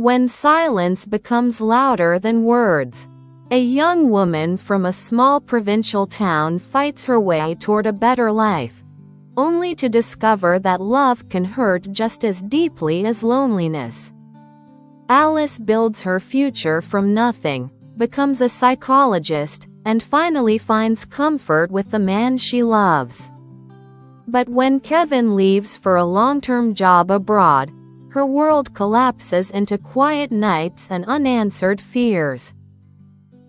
When silence becomes louder than words. A young woman from a small provincial town fights her way toward a better life, only to discover that love can hurt just as deeply as loneliness. Alice builds her future from nothing, becomes a psychologist, and finally finds comfort with the man she loves. But when Kevin leaves for a long-term job abroad, her world collapses into quiet nights and unanswered fears.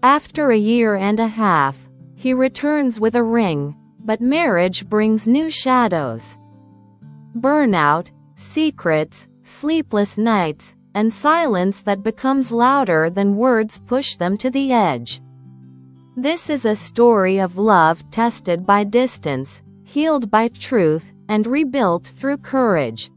After a year and a half, he returns with a ring, but marriage brings new shadows. Burnout, secrets, sleepless nights, and silence that becomes louder than words push them to the edge. This is a story of love tested by distance, healed by truth, and rebuilt through courage.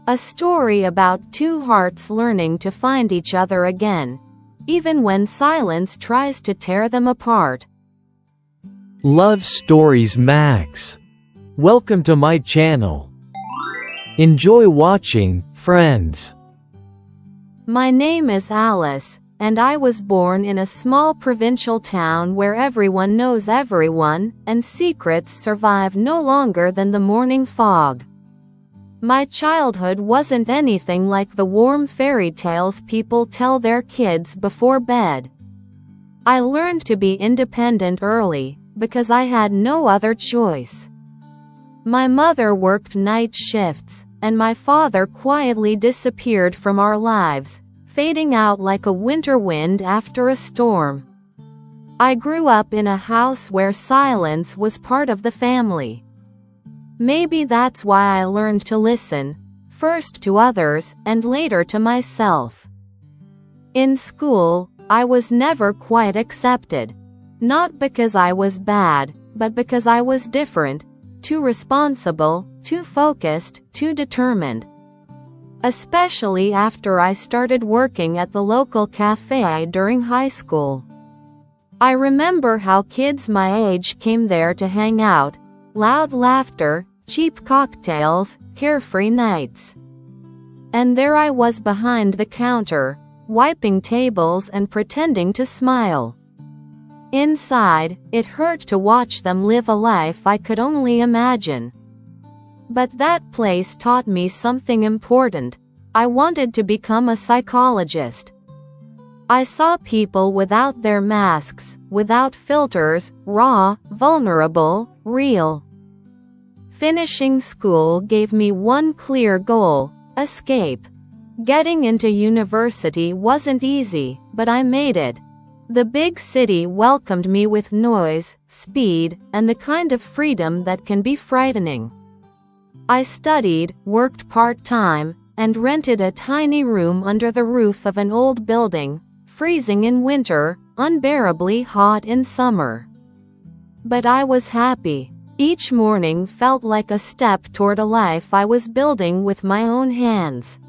A story about two hearts learning to find each other again, even when silence tries to tear them apart. Love Stories Max. Welcome to my channel. Enjoy watching, friends. My name is Alice, and I was born in a small provincial town where everyone knows everyone, and secrets survive no longer than the morning fog. My childhood wasn't anything like the warm fairy tales people tell their kids before bed. I learned to be independent early, because I had no other choice. My mother worked night shifts, and my father quietly disappeared from our lives, fading out like a winter wind after a storm. I grew up in a house where silence was part of the family. Maybe that's why I learned to listen, first to others, and later to myself. In school, I was never quite accepted. Not because I was bad, but because I was different, too responsible, too focused, too determined. Especially after I started working at the local cafe during high school. I remember how kids my age came there to hang out. Loud laughter, cheap cocktails, carefree nights. And there I was behind the counter, wiping tables and pretending to smile. Inside, it hurt to watch them live a life I could only imagine. But that place taught me something important. I wanted to become a psychologist. I saw people without their masks, without filters, raw, vulnerable, real. Finishing school gave me one clear goal: escape. Getting into university wasn't easy, but I made it. The big city welcomed me with noise, speed, and the kind of freedom that can be frightening. I studied, worked part-time, and rented a tiny room under the roof of an old building, freezing in winter, unbearably hot in summer. But I was happy. Each morning felt like a step toward a life I was building with my own hands.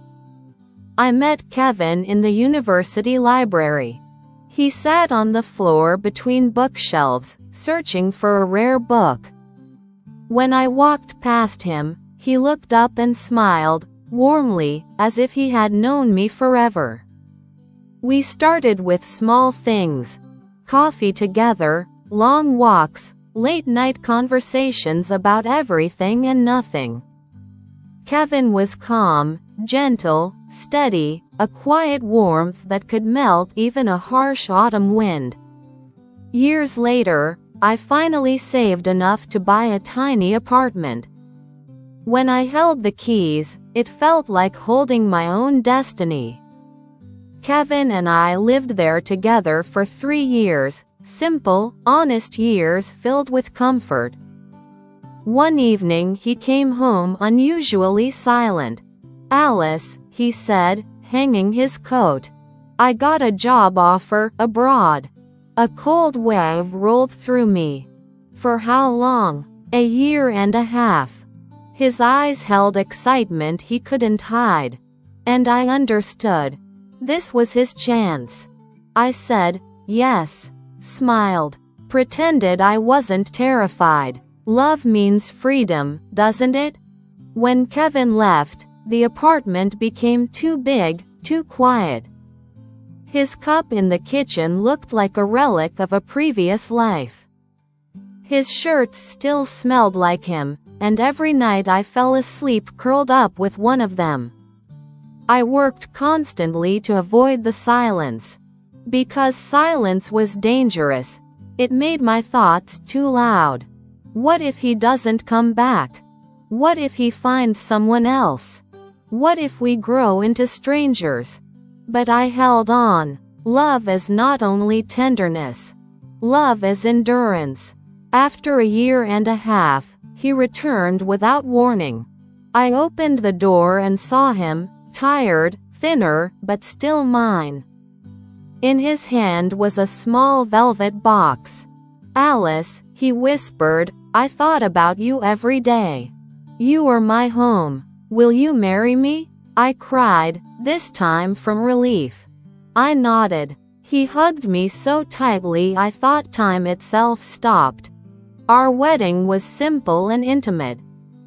I met Kevin in the university library. He sat on the floor between bookshelves, searching for a rare book. When I walked past him, he looked up and smiled, warmly, as if he had known me forever. We started with small things: coffee together, long walks, late-night conversations about everything and nothing. Kevin was calm, gentle, steady, a quiet warmth that could melt even a harsh autumn wind. Years later, I finally saved enough to buy a tiny apartment. When I held the keys, it felt like holding my own destiny. Kevin and I lived there together for 3 years, simple, honest years filled with comfort. One evening he came home unusually silent. "Alice," he said, hanging his coat. "I got a job offer abroad." A cold wave rolled through me. For how long? A year and a half. His eyes held excitement he couldn't hide. And I understood. This was his chance. I said, yes. Smiled. Pretended I wasn't terrified. Love means freedom, doesn't it? When Kevin left, the apartment became too big, too quiet. His cup in the kitchen looked like a relic of a previous life. His shirts still smelled like him, and every night I fell asleep curled up with one of them. I worked constantly to avoid the silence. Because silence was dangerous. It made my thoughts too loud. What if he doesn't come back? What if he finds someone else? What if we grow into strangers? But I held on. Love is not only tenderness. Love is endurance. After a year and a half, he returned without warning. I opened the door and saw him, tired, thinner, but still mine. In his hand was a small velvet box. "Alice," he whispered, "I thought about you every day. You are my home. Will you marry me?" I cried, this time from relief. I nodded. He hugged me so tightly I thought time itself stopped. Our wedding was simple and intimate.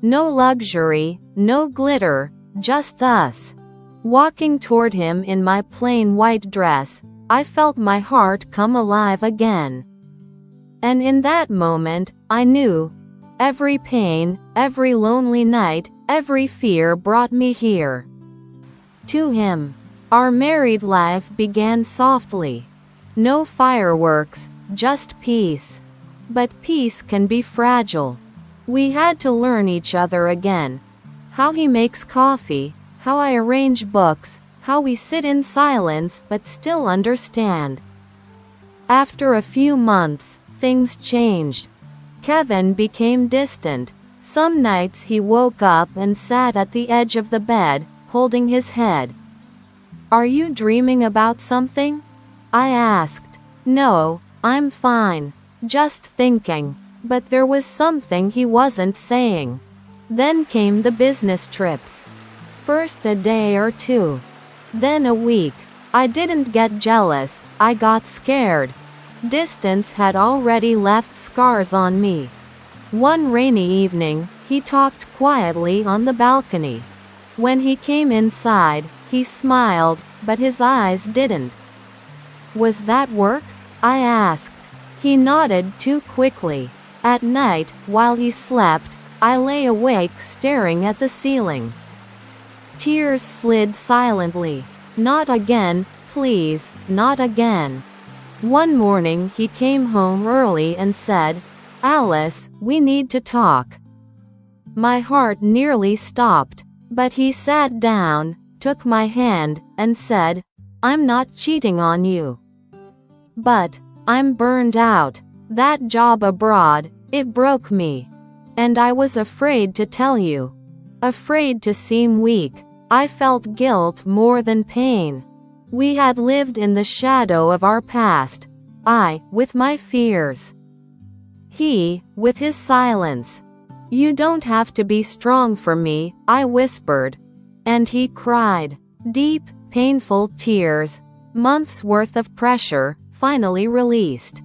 No luxury, no glitter, just us. Walking toward him in my plain white dress, I felt my heart come alive again. And in that moment, I knew. Every pain, every lonely night, every fear brought me here. To him. Our married life began softly. No fireworks, just peace. But peace can be fragile. We had to learn each other again. How he makes coffee, how I arrange books, how we sit in silence but still understand. After a few months, things changed. Kevin became distant. Some nights he woke up and sat at the edge of the bed, holding his head. "Are you dreaming about something?" I asked. "No, I'm fine. Just thinking." But there was something he wasn't saying. Then came the business trips. First a day or two. Then a week. I didn't get jealous, I got scared. Distance had already left scars on me. One rainy evening, he talked quietly on the balcony. When he came inside, he smiled, but his eyes didn't. "Was that work?" I asked. He nodded too quickly. At night, while he slept, I lay awake staring at the ceiling. Tears slid silently. "Not again, please, not again." One morning he came home early and said, "Alice, we need to talk." My heart nearly stopped, but he sat down, took my hand, and said, "I'm not cheating on you. But I'm burned out. That job abroad, it broke me. And I was afraid to tell you. Afraid to seem weak. I felt guilt more than pain. We had lived in the shadow of our past. I, with my fears. He, with his silence. You don't have to be strong for me, I whispered. And he cried. Deep, painful tears. Months worth of pressure, finally released.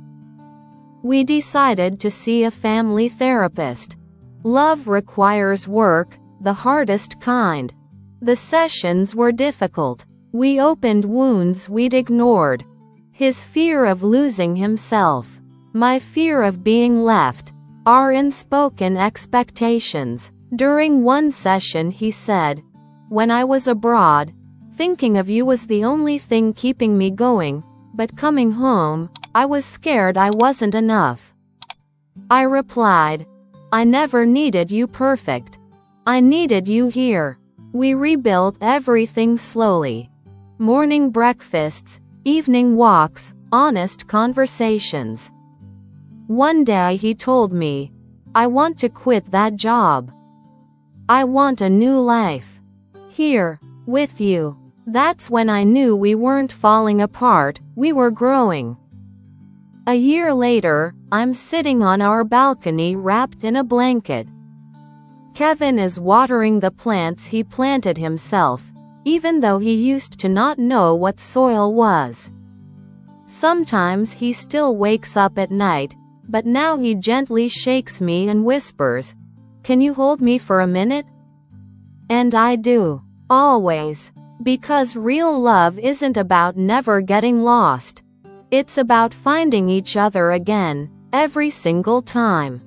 We decided to see a family therapist. Love requires work, the hardest kind. The sessions were difficult. We opened wounds we'd ignored. His fear of losing himself. My fear of being left. Our unspoken expectations. During one session he said, "When I was abroad, thinking of you was the only thing keeping me going, but coming home, I was scared I wasn't enough." I replied, "I never needed you perfect. I needed you here." We rebuilt everything slowly. Morning breakfasts, evening walks, honest conversations. One day he told me, "I want to quit that job. I want a new life. Here, with you." That's when I knew we weren't falling apart, we were growing. A year later, I'm sitting on our balcony wrapped in a blanket. Kevin is watering the plants he planted himself, even though he used to not know what soil was. Sometimes he still wakes up at night, but now he gently shakes me and whispers, "Can you hold me for a minute?" And I do. Always. Because real love isn't about never getting lost. It's about finding each other again, every single time.